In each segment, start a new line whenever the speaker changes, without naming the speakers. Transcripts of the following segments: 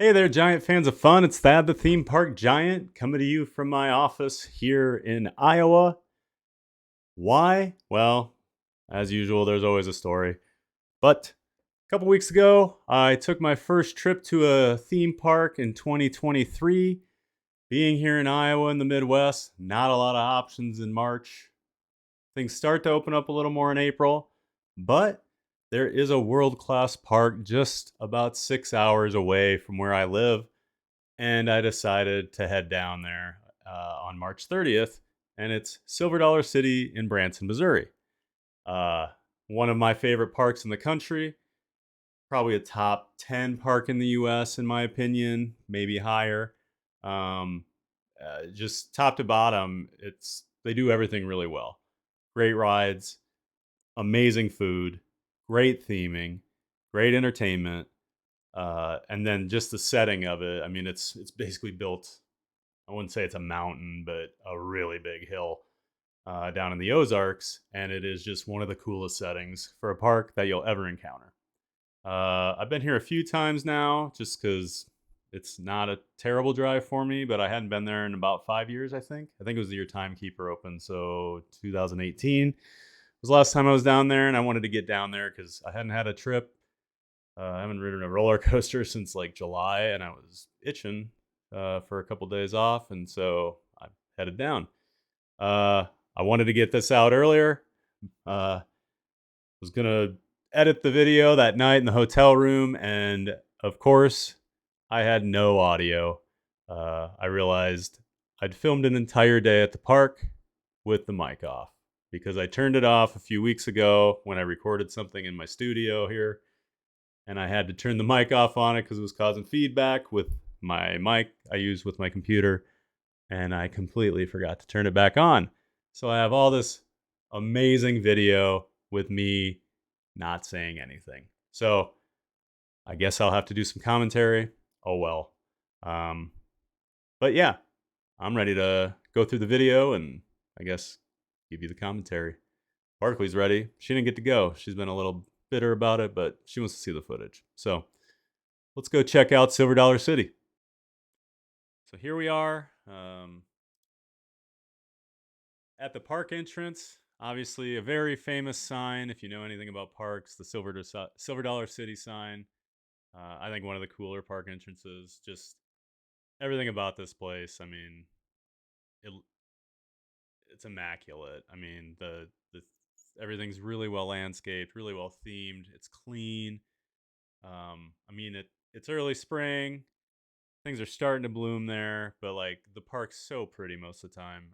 Hey there, giant fans of fun. It's Thad the theme park giant coming to you from my office here in Iowa. Why? Well, as usual, there's always a story. But a couple weeks ago, I took my first trip to a theme park in 2023. Being here in Iowa in the Midwest, not a lot of options in March. Things start to open up a little more in April, but there is a world class park just about 6 hours away from where I live, and I decided to head down there on March 30th, and it's Silver Dollar City in Branson, Missouri. Uh, One of my favorite parks in the country, probably a top 10 park in the US, in my opinion, maybe higher. Um, just top to bottom, they do everything really well. Great rides, amazing food, great theming, great entertainment, and then just the setting of it. I mean, it's basically built. I wouldn't say it's a mountain, but a really big hill down in the Ozarks, and it is just one of the coolest settings for a park that you'll ever encounter. I've been here a few times now, just because it's not a terrible drive for me, but I hadn't been there in about 5 years. I think it was the year Timekeeper opened, so 2018 was the last time I was down there, and I wanted to get down there because I hadn't had a trip. I haven't ridden a roller coaster since like July, and I was itching for a couple days off, and so I headed down. Uh, I wanted to get this out earlier. Was gonna edit the video that night in the hotel room, and of course, I had no audio. I realized I'd filmed an entire day at the park with the mic off because I turned it off a few weeks ago when I recorded something in my studio here, and I had to turn the mic off on it because it was causing feedback with my mic I use with my computer, and I completely forgot to turn it back on. So I have all this amazing video with me not saying anything. So I guess I'll have to do some commentary. Oh well. Um, but yeah, I'm ready to go through the video and I guess give you the commentary. Barkley's ready. She didn't get to go. She's been a little bitter about it, but she wants to see the footage. So let's go check out Silver Dollar City. So here we are at the park entrance. Obviously, a very famous sign. If you know anything about parks, the Silver Dollar City sign. I think one of the cooler park entrances. Just everything about this place. I mean, it, it's immaculate. I mean, the everything's really well landscaped, really well themed. It's clean. I mean, it's early spring. Things are starting to bloom there, but like the park's so pretty most of the time.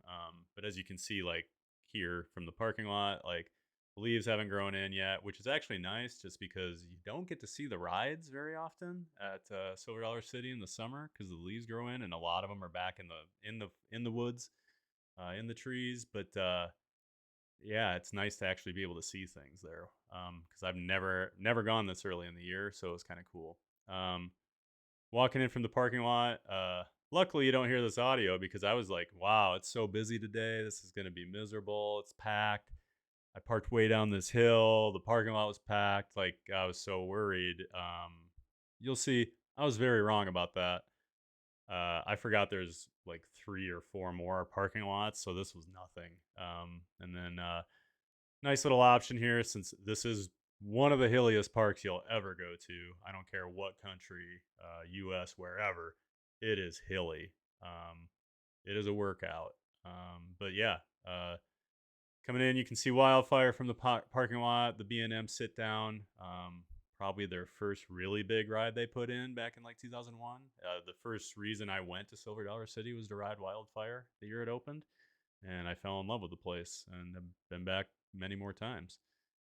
But as you can see, like here from the parking lot, like the leaves haven't grown in yet, which is actually nice, just because you don't get to see the rides very often at Silver Dollar City in the summer because the leaves grow in, and a lot of them are back in the woods, in the trees. But yeah, it's nice to actually be able to see things there because I've never gone this early in the year, so it's kind of cool. Um, Walking in from the parking lot. Luckily, you don't hear this audio because I was like, wow, it's so busy today. This is going to be miserable. It's packed. I parked way down this hill. The parking lot was packed. Like, I was so worried. You'll see, I was very wrong about that. I forgot there's like 3 or 4 more parking lots, so this was nothing. And then nice little option here since this is one of the hilliest parks you'll ever go to. I don't care what country, US, wherever, it is hilly. Um, it is a workout. But yeah, uh, coming in, you can see Wildfire from the parking lot, the B&M sit down. Probably their first really big ride they put in back in like 2001. The first reason I went to Silver Dollar City was to ride Wildfire the year it opened, and I fell in love with the place and have been back many more times.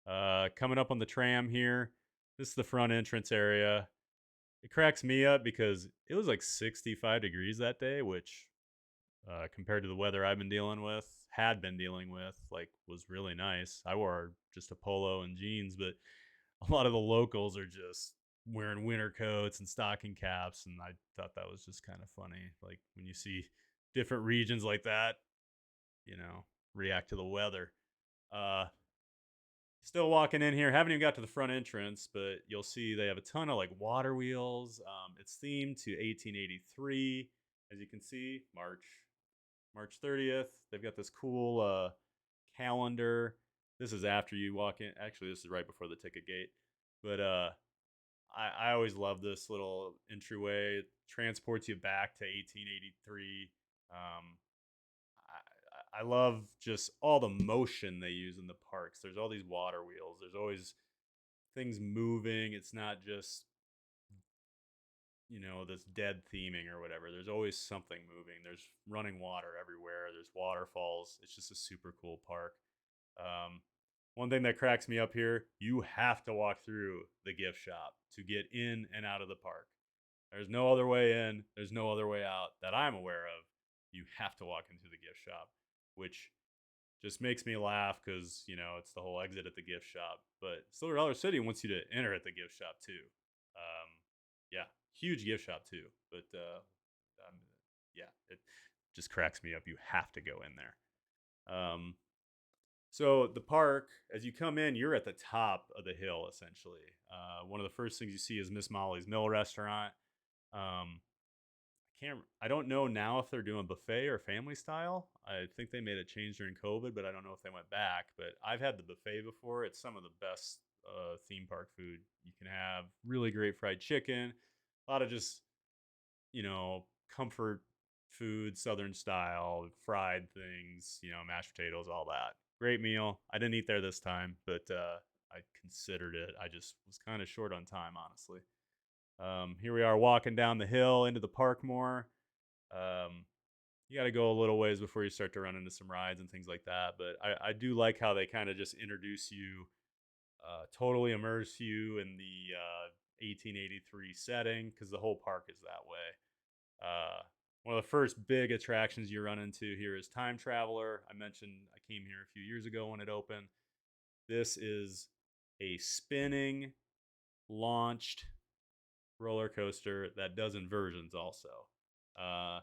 Coming up on the tram here, this is the front entrance area. It cracks me up because it was like 65 degrees that day, which compared to the weather I've been dealing with, had been dealing with, like was really nice. I wore just a polo and jeans, but a lot of the locals are just wearing winter coats and stocking caps, and I thought that was just kind of funny. Like when you see different regions like that, you know, react to the weather. Uh, Still walking in here. Haven't even got to the front entrance, but you'll see they have a ton of like water wheels. It's themed to 1883, as you can see, March 30th. They've got this cool calendar. This is after you walk in. Actually, this is right before the ticket gate. But I always love this little entryway. It transports you back to 1883. I love just all the motion they use in the parks. There's all these water wheels. There's always things moving. It's not just, this dead theming or whatever. There's always something moving. There's running water everywhere. There's waterfalls. It's just a super cool park. Um, One thing that cracks me up here, you have to walk through the gift shop to get in and out of the park. There's no other way in, there's no other way out that I'm aware of. You have to walk into the gift shop, which just makes me laugh because, it's the whole exit at the gift shop. But Silver Dollar City wants you to enter at the gift shop too. Um, yeah, huge gift shop too. But um, yeah, it just cracks me up. You have to go in there. So the park, as you come in, you're at the top of the hill essentially. One of the first things you see is Miss Molly's Mill Restaurant. Um, I don't know now if they're doing buffet or family style. I think they made a change during COVID, but I don't know if they went back. But I've had the buffet before. It's some of the best theme park food you can have. Really great fried chicken. A lot of just comfort food, Southern style, fried things, mashed potatoes, all that. Great meal. I didn't eat there this time, but I considered it. I just was kind of short on time, honestly. Here we are walking down the hill into the park more. Um, you got to go a little ways before you start to run into some rides and things like that. But I do like how they kind of just introduce you, totally immerse you in the 1883 setting because the whole park is that way. One of the first big attractions you run into here is Time Traveler. I mentioned I came here a few years ago when it opened. This is a spinning, launched roller coaster that does inversions also. Uh,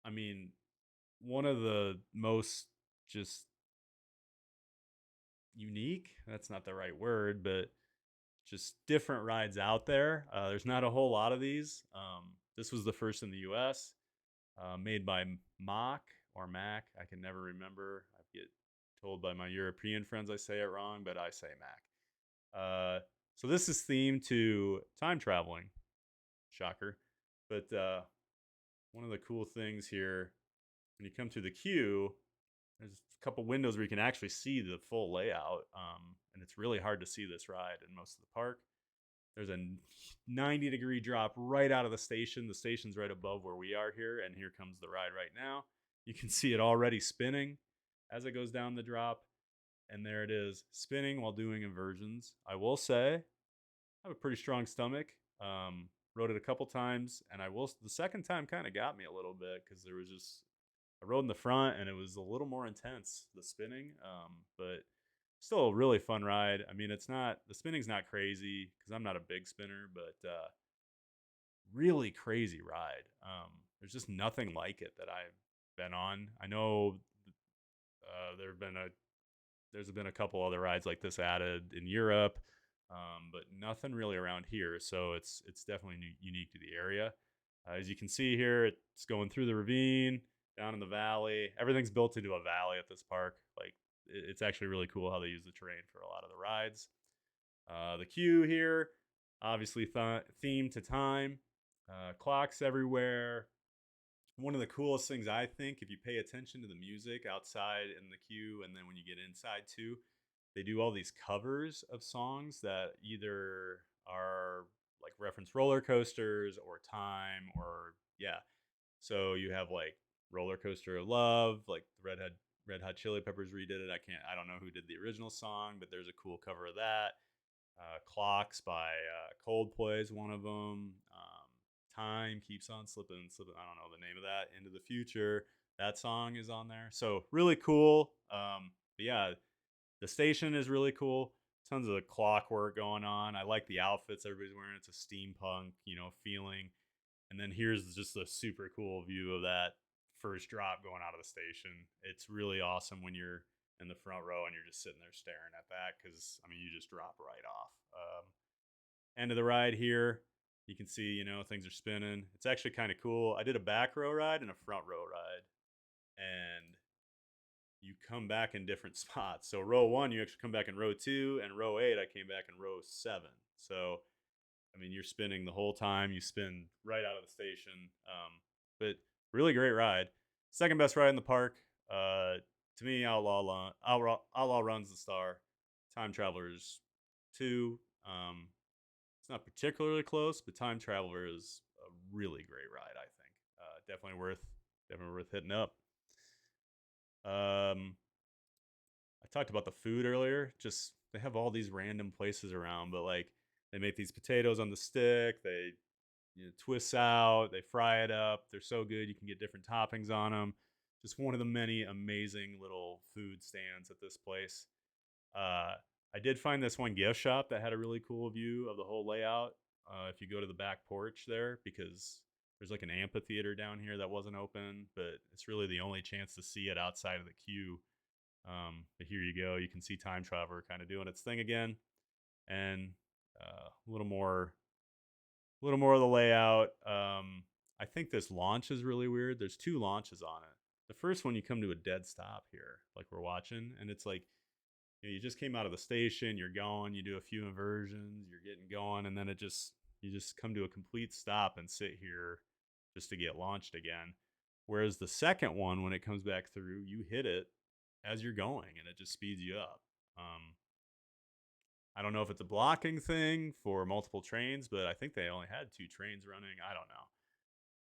I mean, one of the most just unique, that's not the right word, but just different rides out there. There's not a whole lot of these. This was the first in the US, made by Mach or Mac. I can never remember. I get told by my European friends I say it wrong, but I say Mac. So this is themed to time traveling. Shocker. But one of the cool things here, when you come to the queue, there's a couple windows where you can actually see the full layout. And it's really hard to see this ride in most of the park. There's a 90-degree drop right out of the station. The station's right above where we are here, and here comes the ride right now. You can see it already spinning as it goes down the drop, and there it is, spinning while doing inversions. I will say, I have a pretty strong stomach. Rode it a couple times, and the second time kind of got me a little bit because there was just I rode in the front, and it was a little more intense, the spinning. But still a really fun ride. I mean, the spinning's not crazy because I'm not a big spinner, but really crazy ride. There's just nothing like it that I've been on. I know there's been a couple other rides like this added in Europe, but nothing really around here. So it's definitely unique to the area. As you can see here, it's going through the ravine, down in the valley. Everything's built into a valley at this park. Like it's actually really cool how they use the terrain for a lot of the rides. The queue here, obviously themed to time. Clocks everywhere. One of the coolest things I think, if you pay attention to the music outside in the queue, and then when you get inside too, they do all these covers of songs that either are like reference roller coasters or time or yeah. So you have like Roller Coaster of Love, like the Red Hot Chili Peppers redid it. I don't know who did the original song, but there's a cool cover of that. Clocks by Coldplay is one of them. Time keeps on slipping, slipping. I don't know the name of that. Into the Future. That song is on there. So really cool. But yeah, the station is really cool. Tons of clockwork going on. I like the outfits everybody's wearing. It's a steampunk, feeling. And then here's just a super cool view of that first drop going out of the station. It's really awesome when you're in the front row, and you're just sitting there staring at that because I mean you just drop right off. End of the ride here, you can see things are spinning. It's actually kind of cool. I did a back row ride and a front row ride, and you come back in different spots. So row one, you actually come back in row two, and row eight, I came back in row seven. So I mean, you're spinning the whole time. You spin right out of the station. But really great ride. Second best ride in the park. To me, Outlaw runs the star. Time Travelers 2. It's not particularly close, but Time Traveler is a really great ride. I think definitely worth hitting up. I talked about the food earlier. Just they have all these random places around, but like they make these potatoes on the stick. They twist out, they fry it up. They're so good. You can get different toppings on them. Just one of the many amazing little food stands at this place. Uh, I did find this one gift shop that had a really cool view of the whole layout. If you go to the back porch there, because there's like an amphitheater down here that wasn't open, but it's really the only chance to see it outside of the queue. But here you go. You can see Time Traveler kind of doing its thing again, and a little more of the layout. I think this launch is really weird. There's two launches on it. The first one, you come to a dead stop here, like we're watching, and it's like you just came out of the station, you're going, you do a few inversions, you're getting going, and then you just come to a complete stop and sit here just to get launched again. Whereas the second one, when it comes back through, you hit it as you're going, and it just speeds you up. I don't know if it's a blocking thing for multiple trains, but I think they only had two trains running. I don't know.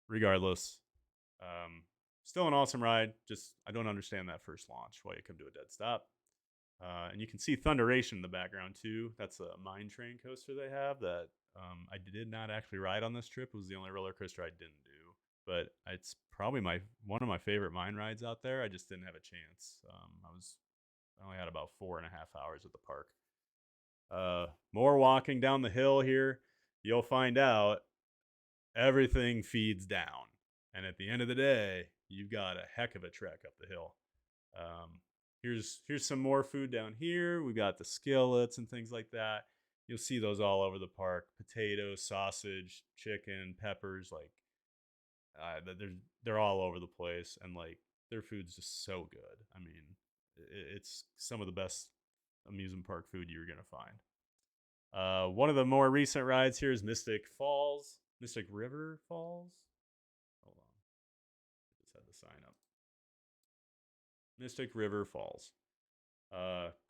Regardless, um, still an awesome ride. Just I don't understand that first launch why you come to a dead stop. And you can see Thunderation in the background too. That's a mine train coaster they have that I did not actually ride on this trip. It was the only roller coaster I didn't do, but it's probably one of my favorite mine rides out there. I just didn't have a chance. I only had about 4.5 hours at the park. More walking down the hill here. You'll find out everything feeds down. And at the end of the day, you've got a heck of a trek up the hill. Here's some more food down here. We've got the skillets and things like that. You'll see those all over the park. Potatoes, sausage, chicken, peppers, like they're all over the place, and like their food's just so good. I mean, it's some of the best amusement park food you're gonna find. One of the more recent rides here is Mystic River Falls. Hold on, I just had the sign up. Mystic River Falls.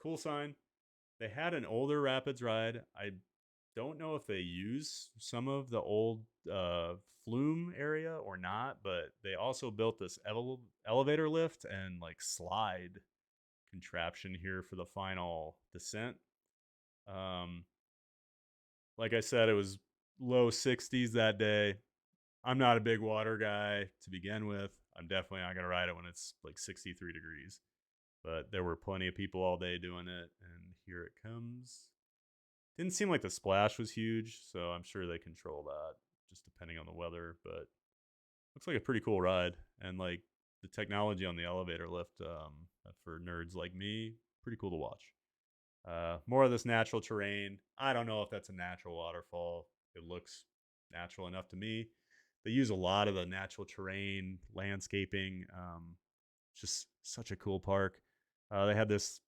Cool sign. They had an older Rapids ride. I don't know if they use some of the old flume area or not, but they also built this elevator lift and like slide contraption here for the final descent. Um, like I said, it was low 60s that day. I'm not a big water guy to begin with. I'm definitely not going to ride it when it's like 63 degrees. But there were plenty of people all day doing it, and here it comes. Didn't seem like the splash was huge, so I'm sure they control that just depending on the weather. But looks like a pretty cool ride, and like the technology on the elevator lift for nerds like me, pretty cool to watch. More of this natural terrain. I don't know if that's a natural waterfall. It looks natural enough to me. They use a lot of the natural terrain, landscaping. Just such a cool park. They had this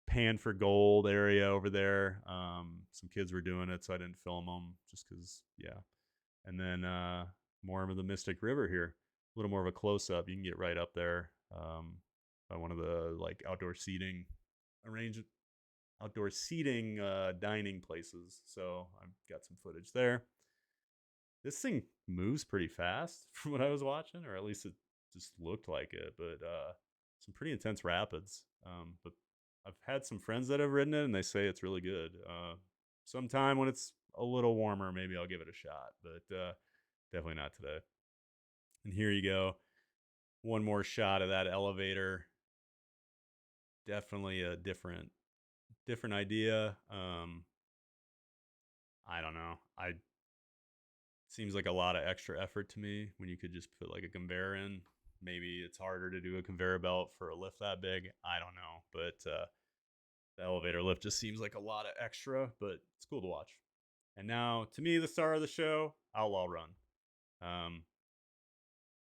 pan for gold area over there. Some kids were doing it, so I didn't film them just because, yeah. And then more of the Mystic River here. A little more of a close up. You can get right up there by one of the like arranged outdoor seating dining places. So I've got some footage there. This thing moves pretty fast from what I was watching, or at least it just looked like it. But some pretty intense rapids. But I've had some friends that have ridden it, and they say it's really good. Sometime when it's a little warmer, maybe I'll give it a shot. But definitely not today. And here you go. One more shot of that elevator. Definitely a different idea. I don't know. I Seems like a lot of extra effort to me when you could just put like a conveyor in. Maybe it's harder to do a conveyor belt for a lift that big. I don't know, but the elevator lift just seems like a lot of extra, but it's cool to watch. And now, to me, the star of the show, Outlaw Run. Um,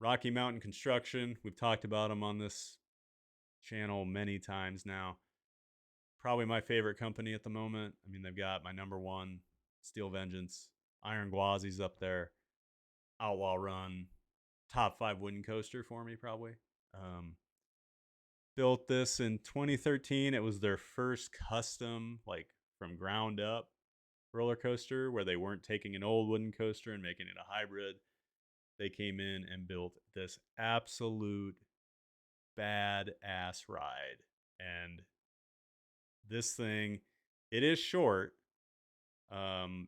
Rocky Mountain Construction. We've talked about them on this channel many times now. Probably my favorite company at the moment. I mean, they've got my number one, Steel Vengeance, Iron Gwazi's up there, Outlaw Run, top 5 wooden coaster for me, probably. Um, Built this in 2013. It was their first custom, like from ground up roller coaster where they weren't taking an old wooden coaster and making it a hybrid. They came in and built this absolute badass ride. And this thing, it is short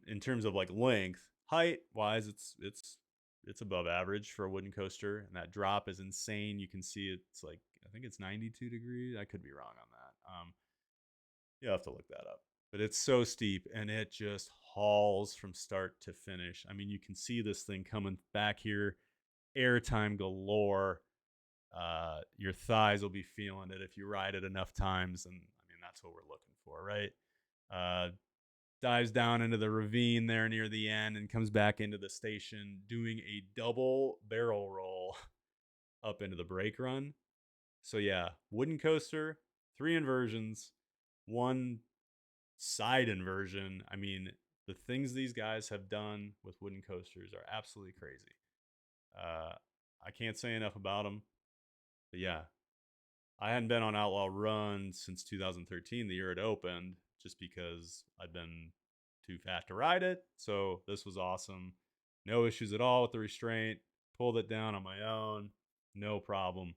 in terms of like length. Height wise, it's above average for a wooden coaster, and that drop is insane. You can see it's like, I think it's 92 degrees. I could be wrong on that. You'll have to look that up. But it's so steep, and it just hauls from start to finish. I mean, you can see this thing coming back here, airtime galore. Your thighs will be feeling it if you ride it enough times, and I mean that's what we're looking for, right? Uh, Dives down into the ravine there near the end and comes back into the station, doing a double barrel roll up into the brake run. So yeah, wooden coaster, 3 inversions, 1 side inversion. I mean, the things these guys have done with wooden coasters are absolutely crazy. Uh, I can't say enough about them. But yeah, I hadn't been on Outlaw Run since 2013, the year it opened, just because I'd been too fat to ride it. So this was awesome. No issues at all with the restraint. Pulled it down on my own. No problem.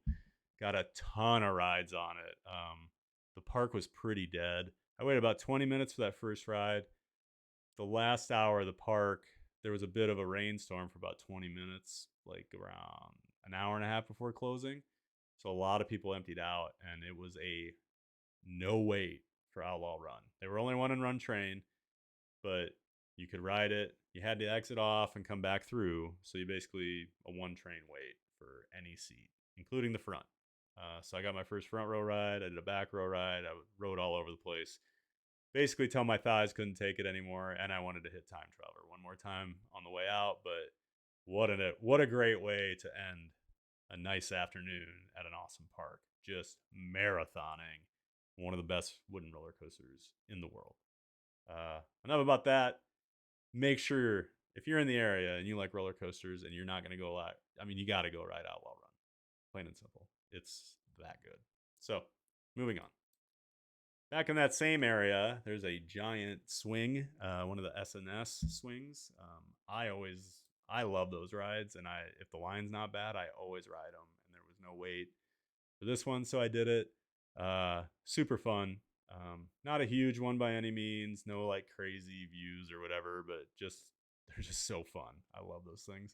Got a ton of rides on it. The park was pretty dead. I waited about 20 minutes for that first ride. The last hour of the park, there was a bit of a rainstorm for about 20 minutes, like around an hour and a half before closing. So a lot of people emptied out, and it was a no wait for Outlaw Run. They were only one and run train, but you could ride it. You had to exit off and come back through. So you basically a 1 train wait for any seat, including the front. So I got my first front row ride. I did a back row ride. I rode all over the place. Basically, till my thighs couldn't take it anymore, and I wanted to hit Time Traveler one more time on the way out. But what a great way to end a nice afternoon at an awesome park. Just marathoning one of the best wooden roller coasters in the world. Enough about that. Make sure if you're in the area and you like roller coasters and you're not going to go a lot, I mean, you got to go ride Outlaw Run. Plain and simple. It's that good. So, moving on. Back in that same area, there's a giant swing, one of the SNS swings. I love those rides, and if the line's not bad, I always ride them. And there was no wait for this one, so I did it. Super fun. Not a huge one by any means, no like crazy views or whatever, but just they're just so fun. I love those things.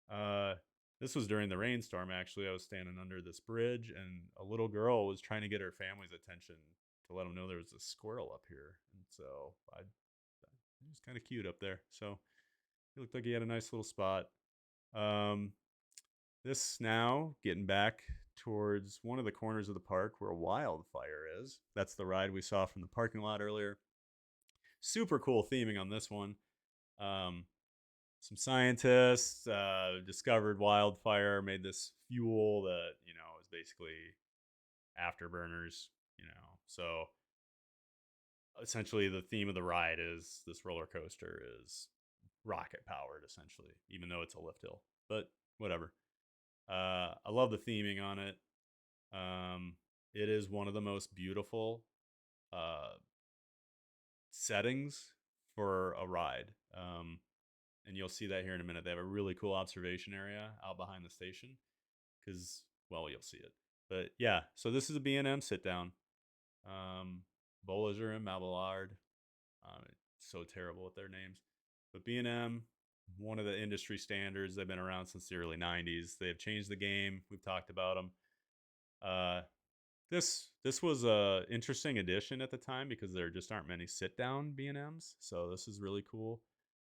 Uh, this was during the rainstorm. Actually, I was standing under this bridge, and a little girl was trying to get her family's attention to let them know there was a squirrel up here, and so it was kind of cute up there. So he looked like he had a nice little spot. Um, this now getting back towards one of the corners of the park where Wildfire is. That's the ride we saw from the parking lot earlier. Super cool theming on this one. Um, some scientists discovered wildfire, made this fuel that is basically afterburners. So essentially the theme of the ride is this roller coaster is rocket powered, essentially, even though it's a lift hill. But whatever. I love the theming on it. It is one of the most beautiful uh, settings for a ride. And you'll see that here in a minute. They have a really cool observation area out behind the station because, well, you'll see it. But yeah, so this is a B&M sit down. Bolliger and Mabillard. So terrible with their names. But B&M, one of the industry standards. They've been around since the early 90s. They have changed the game. We've talked about them. This was a interesting addition at the time because there just aren't many sit down B&Ms. So this is really cool.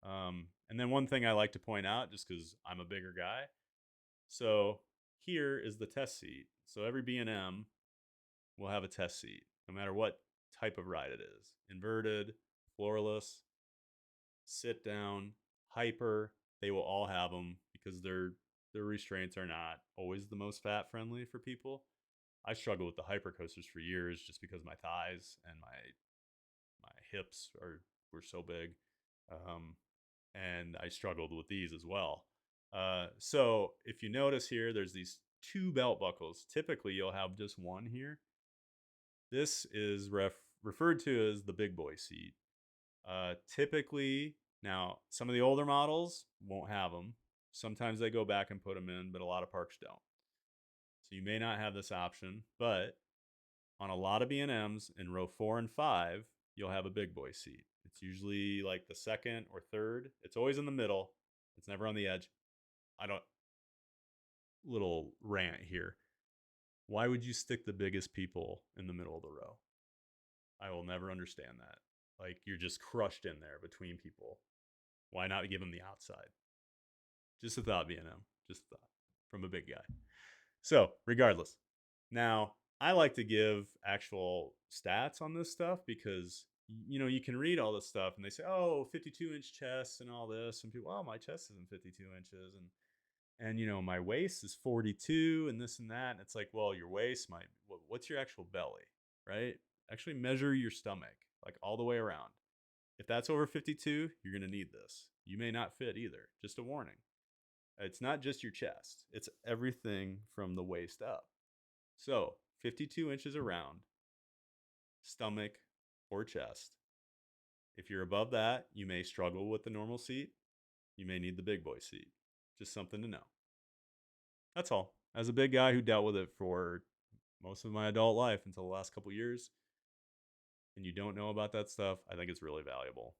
And then one thing I like to point out, just because I'm a bigger guy, so here is the test seat. So every B&M will have a test seat, no matter what type of ride it is. Inverted, floorless, sit down, hyper, they will all have them because their restraints are not always the most fat friendly for people. I struggled with the hyper coasters for years just because my thighs and my hips were so big, um, and I struggled with these as well. So if you notice here, there's these two belt buckles. Typically, you'll have just one here. This is referred to as the big boy seat. Typically, now some of the older models won't have them. Sometimes they go back and put them in, but a lot of parks don't. So you may not have this option, but on a lot of B&Ms in row 4 and 5, you'll have a big boy seat. It's usually like the second or third. It's always in the middle. It's never on the edge. I don't little rant here. Why would you stick the biggest people in the middle of the row? I will never understand that. Like you're just crushed in there between people. Why not give them the outside? Just a thought, B&M. Just a thought from a big guy. So, regardless, now I like to give actual stats on this stuff because you can read all this stuff and they say, "Oh, 52-inch chest and all this," and people, "Oh, my chest isn't 52 inches," and my waist is 42 and this and that. And it's like, well, your waist might. What's your actual belly, right? Actually, measure your stomach like all the way around. If that's over 52, you're gonna need this. You may not fit either. Just a warning. It's not just your chest, it's everything from the waist up. So 52 inches around, stomach or chest. If you're above that, you may struggle with the normal seat. You may need the big boy seat. Just something to know. That's all. As a big guy who dealt with it for most of my adult life until the last couple years, and you don't know about that stuff, I think it's really valuable.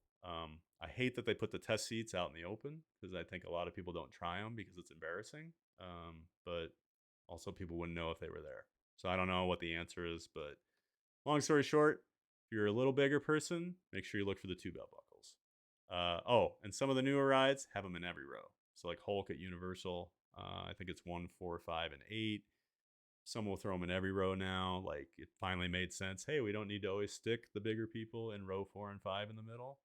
I hate that they put the test seats out in the open because I think a lot of people don't try them because it's embarrassing. But also, people wouldn't know if they were there. So I don't know what the answer is. But long story short, if you're a little bigger person, make sure you look for the two belt buckles. And some of the newer rides have them in every row. So like Hulk at Universal, I think it's 1, 4, 5, and 8. Some will throw them in every row now. Like it finally made sense. Hey, we don't need to always stick the bigger people in row 4 and 5 in the middle.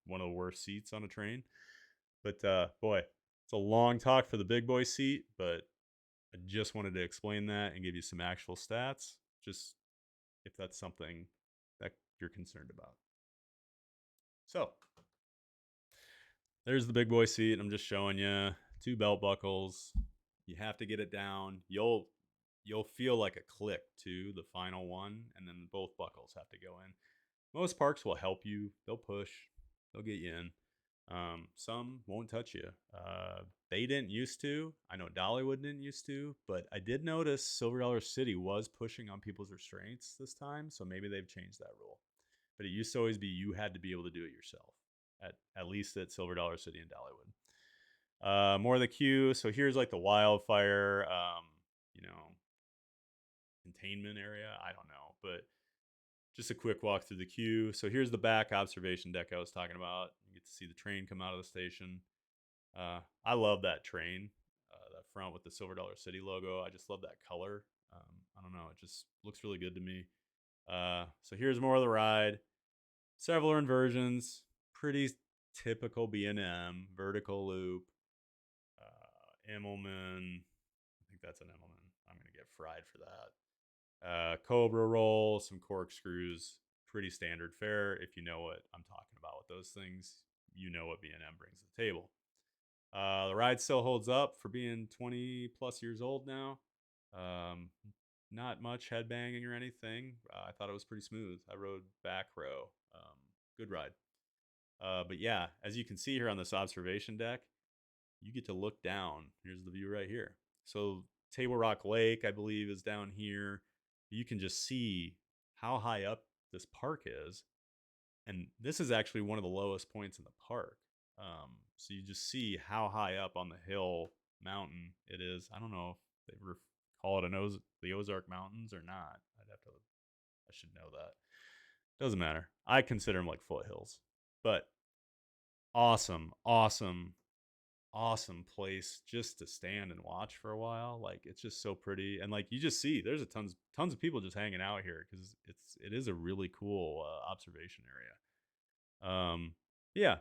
One of the worst seats on a train. But boy, it's a long talk for the big boy seat. But I just wanted to explain that and give you some actual stats. Just if that's something that you're concerned about. So there's the big boy seat. I'm just showing you two belt buckles. You have to get it down. You'll feel like a click too, the final one, and then both buckles have to go in. Most parks will help you. They'll push. They'll get you in. Some won't touch you. They didn't used to. I know Dollywood didn't used to, but I did notice Silver Dollar City was pushing on people's restraints this time, so maybe they've changed that rule. But it used to always be you had to be able to do it yourself, at least at Silver Dollar City and Dollywood. More of the queue. So here's like the wildfire, containment area. I don't know, but just a quick walk through the queue. So here's the back observation deck I was talking about. You get to see the train come out of the station. I love that train, that front with the Silver Dollar City logo. I just love that color. I don't know. It just looks really good to me. So here's more of the ride. Several inversions. Pretty typical B&M. Vertical loop. Immelman. I think that's an Immelman. I'm going to get fried for that. Cobra roll, some corkscrews, pretty standard fare. If you know what I'm talking about with those things, you know what B&M brings to the table. The ride still holds up for being 20 plus years old now. Not much headbanging or anything. I thought it was pretty smooth. I rode back row. Good ride. But yeah, as you can see here on this observation deck, you get to look down. Here's the view right here. So Table Rock Lake, I believe, is down here. You can just see how high up this park is. And this is actually one of the lowest points in the park. So you just see how high up on the hill mountain it is. I don't know if they call it the Ozark Mountains or not. I should know that. Doesn't matter. I consider them like foothills. But awesome, awesome, awesome place just to stand and watch for a while. Like it's just so pretty, and like you just see there's a tons of people just hanging out here because it is a really cool observation area. Yeah,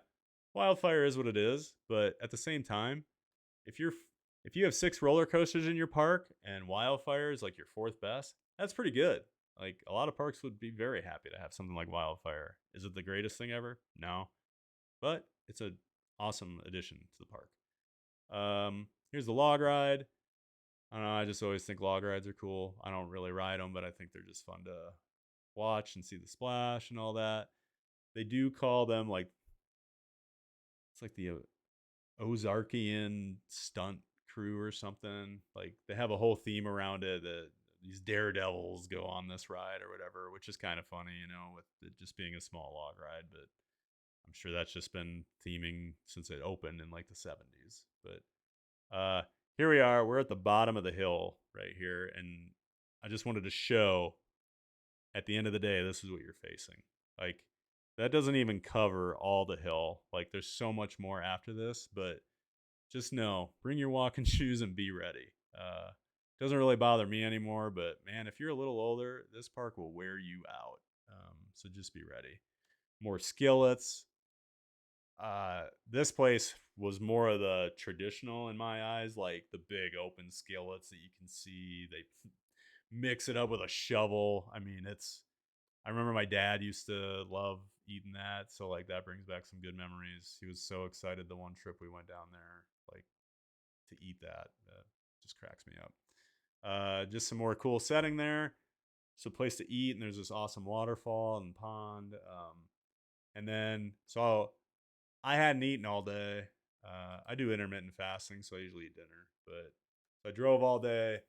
wildfire is what it is, but at the same time, if you're if you have 6 roller coasters in your park and wildfire is like your fourth best, that's pretty good. Like a lot of parks would be very happy to have something like wildfire. Is it the greatest thing ever? No, but it's a awesome addition to the park. Here's the log ride. I don't know. I just always think log rides are cool. I don't really ride them, but I think they're just fun to watch and see the splash and all that. They do call them like it's like the Ozarkian stunt crew or something. Like they have a whole theme around it that these daredevils go on this ride or whatever, which is kind of funny, with it just being a small log ride. But I'm sure that's just been theming since it opened in like the 70s. But here we are. We're at the bottom of the hill right here. And I just wanted to show at the end of the day, this is what you're facing. Like, that doesn't even cover all the hill. Like, there's so much more after this, but just know, bring your walking shoes and be ready. Doesn't really bother me anymore, but man, if you're a little older, this park will wear you out. So just be ready. More skillets, this place was more of the traditional in my eyes, like the big open skillets that you can see. They mix it up with a shovel. I mean, I remember my dad used to love eating that. So, like, that brings back some good memories. He was so excited the one trip we went down there, like, to eat that. Just cracks me up. Just some more cool setting there. It's a place to eat, and there's this awesome waterfall and pond. And then, so I hadn't eaten all day. I do intermittent fasting, so I usually eat dinner. But so I drove all day.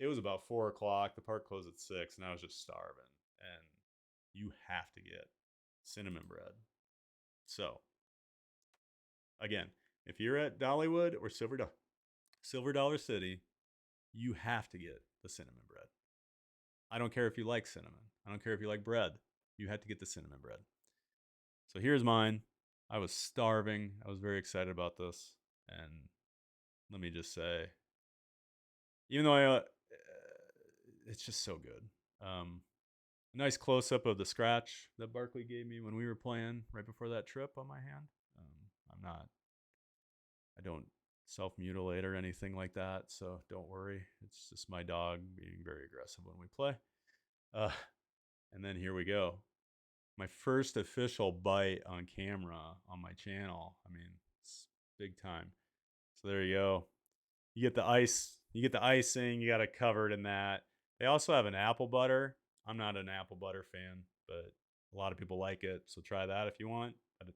It was about 4 o'clock. The park closed at 6, and I was just starving. And you have to get cinnamon bread. So again, if you're at Dollywood or Silver Dollar City, you have to get the cinnamon bread. I don't care if you like cinnamon. I don't care if you like bread. You have to get the cinnamon bread. So here's mine. I was starving. I was very excited about this. And let me just say, even though it's just so good. Nice close up of the scratch that Barkley gave me when we were playing right before that trip on my hand. I don't self mutilate or anything like that, so don't worry. It's just my dog being very aggressive when we play. Uh, and then here we go. My first official bite on camera on my channel. I mean, it's big time. So there you go. You get the ice, you get the icing, you got to cover it in that. They also have an apple butter. I'm not an apple butter fan, but a lot of people like it. So try that if you want. But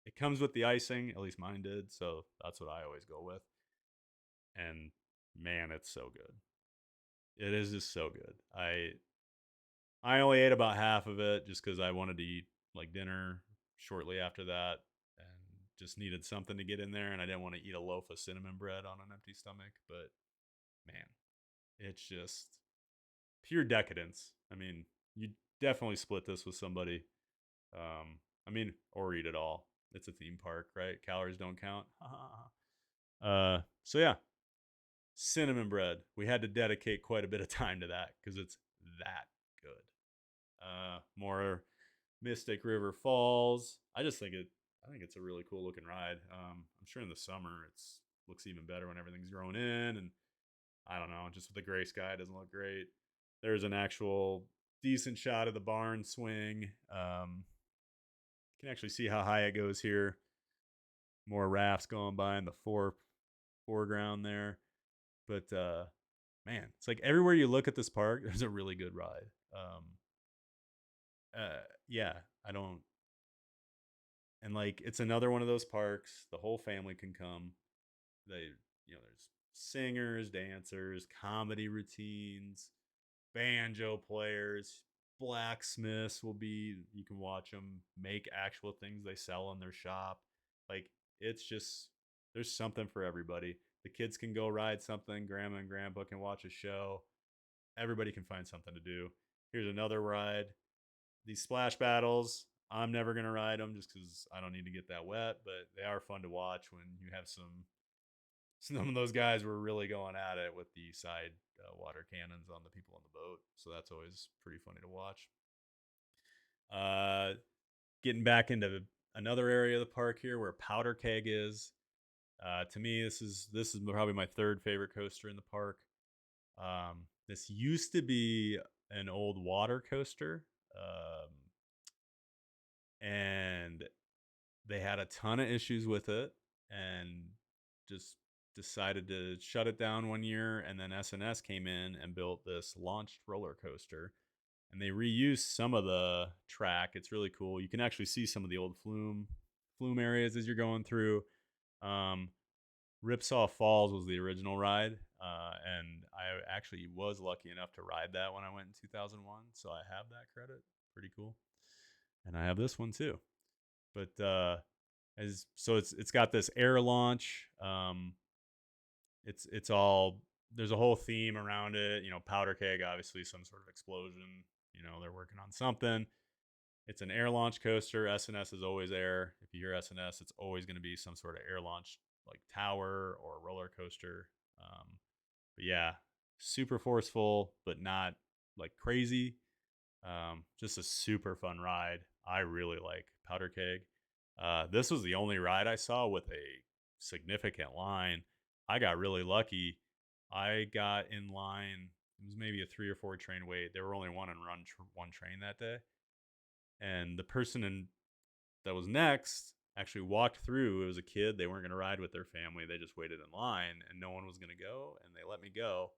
it comes with the icing, at least mine did. So that's what I always go with. And man, it's so good. It is just so good. I only ate about half of it just because I wanted to eat like dinner shortly after that and just needed something to get in there. And I didn't want to eat a loaf of cinnamon bread on an empty stomach. But man, it's just pure decadence. I mean, you definitely split this with somebody. I mean, or eat it all. It's a theme park, right? Calories don't count. So yeah, cinnamon bread. We had to dedicate quite a bit of time to that because it's that good. More Mystic River Falls. I think it's a really cool looking ride. I'm sure in the summer it's looks even better when everything's grown in, and I don't know, just with the gray sky, it doesn't look great. There's an actual decent shot of the barn swing. You can actually see how high it goes here. More rafts going by in the foreground there. But man, it's like everywhere you look at this park, there's a really good ride. Yeah, I don't, and like it's another one of those parks. The whole family can come. There's singers, dancers, comedy routines, banjo players, blacksmiths will be. You can watch them make actual things they sell in their shop. Like it's just there's something for everybody. The kids can go ride something. Grandma and grandpa can watch a show. Everybody can find something to do. Here's another ride. These splash battles. I'm never gonna ride them just because I don't need to get that wet. But they are fun to watch when you have some of those guys were really going at it with the side water cannons on the people on the boat. So that's always pretty funny to watch. Uh, Getting back into another area of the park here where Powder Keg is. To me, this is probably my third favorite coaster in the park. This used to be an old water coaster, and they had a ton of issues with it, and just decided to shut it down one year. And then SNS came in and built this launched roller coaster, and they reused some of the track. It's really cool. You can actually see some of the old flume areas as you're going through. Um, Ripsaw Falls was the original ride, and I actually was lucky enough to ride that when I went in 2001. So I have that credit. Pretty cool. And I have this one too. But as so it's got this air launch. It's all there's a whole theme around it. You know, powder keg, obviously some sort of explosion. You know, they're working on something. It's an air launch coaster. SNS is always air. If you hear SNS, it's always going to be some sort of air launch, like tower or roller coaster. Um, but yeah, super forceful, but not like crazy. Just a super fun ride. I really like Powder Keg. This was the only ride I saw with a significant line. I got really lucky. I got in line. It was maybe a 3 or 4 train wait. There were only one train that day, and the person that was next actually walked through. It was a kid. They weren't going to ride with their family. They just waited in line, and no one was going to go, and they let me go.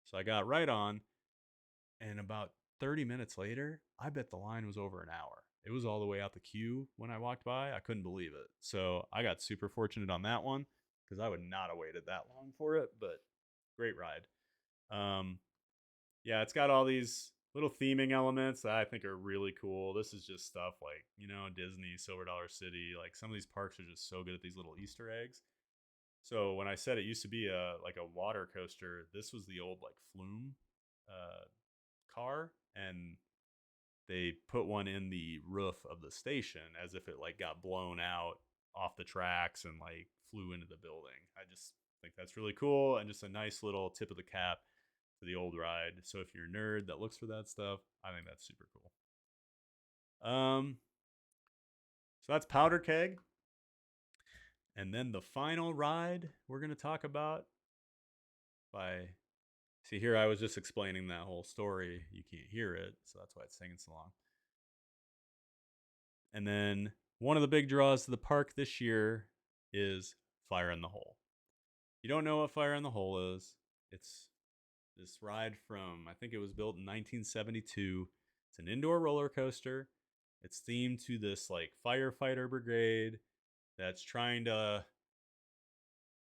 So I got right on, and about 30 minutes later, I bet the line was over an hour. It was all the way out the queue when I walked by. I couldn't believe it. So I got super fortunate on that one because I would not have waited that long for it, but great ride. Um, yeah, it's got all these little theming elements that I think are really cool. This is just stuff like, Disney, Silver Dollar City. Like some of these parks are just so good at these little Easter eggs. So when I said it used to be a water coaster, this was the old like flume uh, car, and they put one in the roof of the station as if it like got blown out off the tracks and like flew into the building. I just think that's really cool and just a nice little tip of the cap to the old ride. So if you're a nerd that looks for that stuff, I think that's super cool. So that's Powder Keg. And then the final ride we're going to talk about by see here I was just explaining that whole story. You can't hear it, so that's why it's taking so long. And then one of the big draws to the park this year is Fire in the Hole. You don't know what Fire in the Hole is. It's this ride from, I think it was built in 1972. It's an indoor roller coaster. It's themed to this like firefighter brigade that's trying to.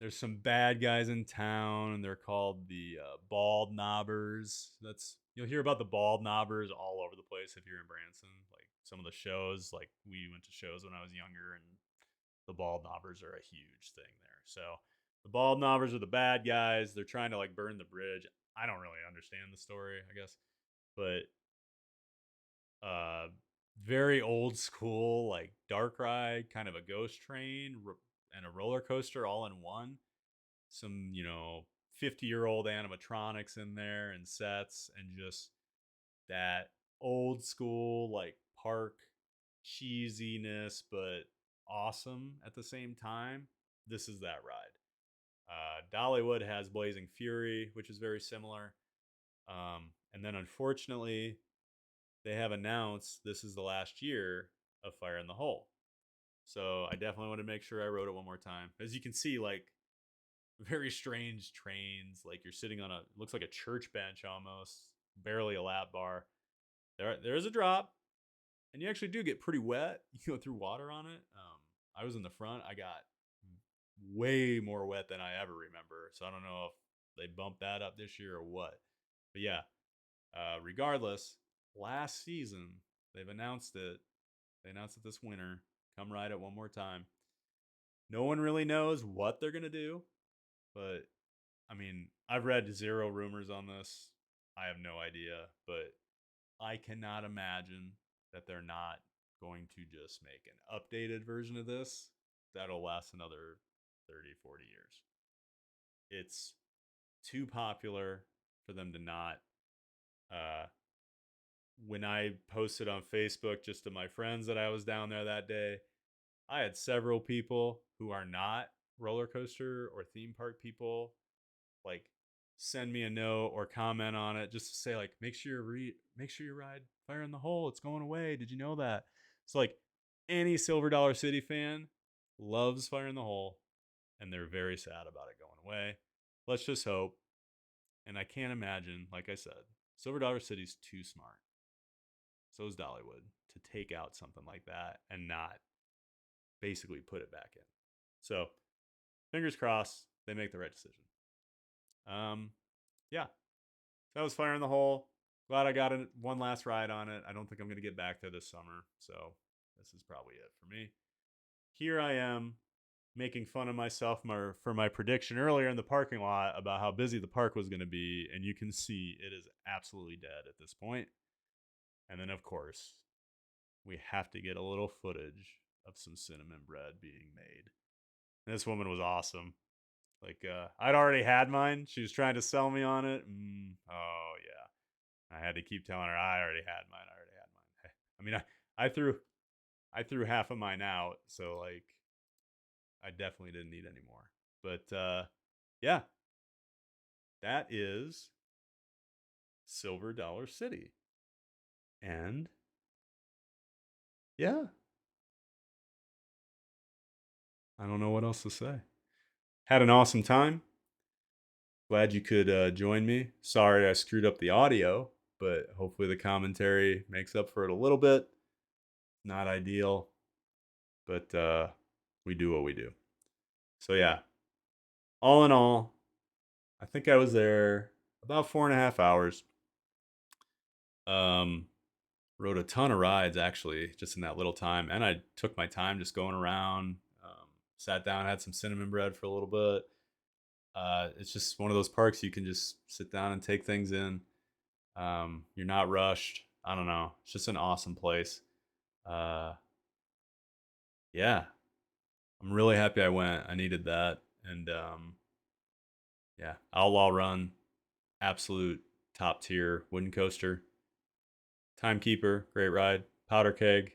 There's some bad guys in town, and they're called the Bald Knobbers. That's you'll hear about the Bald Knobbers all over the place if you're in Branson. Like some of the shows, like we went to shows when I was younger, and the Bald Knobbers are a huge thing there. So the Bald Knobbers are the bad guys. They're trying to like burn the bridge. I don't really understand the story, I guess, but uh, very old school, like dark ride, kind of a ghost train and a roller coaster all in one. Some 50-year-old animatronics in there and sets, and just that old school like park cheesiness, but awesome at the same time. This is that ride. Dollywood has Blazing Fury, which is very similar. And then unfortunately, they have announced this is the last year of Fire in the Hole. So I definitely want to make sure I wrote it one more time. As you can see, like very strange trains. Like you're sitting on a looks like a church bench almost, barely a lap bar. There is a drop, and you actually do get pretty wet. You go through water on it. I was in the front. I got way more wet than I ever remember. So I don't know if they bumped that up this year or what. But yeah, regardless, last season they've announced it. They announced it this winter. Come ride it one more time. No one really knows what they're gonna do, but I mean, I've read zero rumors on this. I have no idea, but I cannot imagine that they're not going to just make an updated version of this that'll last another 30, 40 years. It's too popular for them to not. Uh, when I posted on Facebook just to my friends that I was down there that day, I had several people who are not roller coaster or theme park people like send me a note or comment on it just to say like make sure you ride Fire in the Hole. It's going away. Did you know that? So like any Silver Dollar City fan loves Fire in the Hole and they're very sad about it going away. Let's just hope. And I can't imagine, like I said, Silver Dollar City's too smart. So is Dollywood to take out something like that and not basically put it back in. So fingers crossed they make the right decision. Yeah, that was Fire in the Hole. Glad I got one last ride on it. I don't think I'm going to get back there this summer. So this is probably it for me. Here I am making fun of myself for my prediction earlier in the parking lot about how busy the park was going to be. And you can see it is absolutely dead at this point. And then, of course, we have to get a little footage of some cinnamon bread being made. And this woman was awesome. Like, I'd already had mine. She was trying to sell me on it. Oh, yeah. I had to keep telling her I already had mine. I mean, I threw half of mine out. So, like, I definitely didn't need any more. But, yeah. That is Silver Dollar City. And, yeah. I don't know what else to say. Had an awesome time. Glad you could join me. Sorry I screwed up the audio, but hopefully the commentary makes up for it a little bit. Not ideal, but we do what we do. So yeah, all in all, I think I was there about 4.5 hours. Rode a ton of rides actually, just in that little time, and I took my time just going around. Sat down, had some cinnamon bread for a little bit. It's just one of those parks you can just sit down and take things in. You're not rushed. I don't know. It's just an awesome place. Uh, yeah, I'm really happy I went. I needed that. And yeah, Outlaw Run, absolute top tier wooden coaster. Timekeeper, great ride. Powder Keg,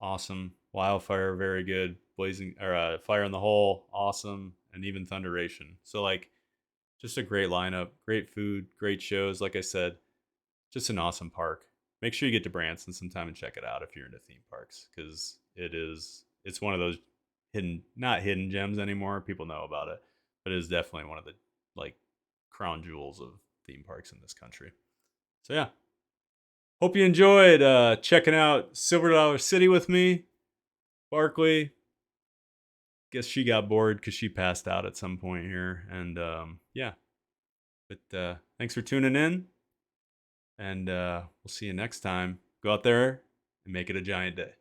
awesome. Wildfire, very good. Blazing or Fire in the Hole, awesome. And even Thunderation. So like, just a great lineup, great food, great shows. Like I said, just an awesome park. Make sure you get to Branson sometime and check it out if you're into theme parks, because it's one of those not hidden gems anymore. People know about it, but it is definitely one of the like crown jewels of theme parks in this country. So yeah, hope you enjoyed checking out Silver Dollar City with me. Barkley, guess she got bored because she passed out at some point here, and yeah. But thanks for tuning in. And we'll see you next time. Go out there and make it a giant day.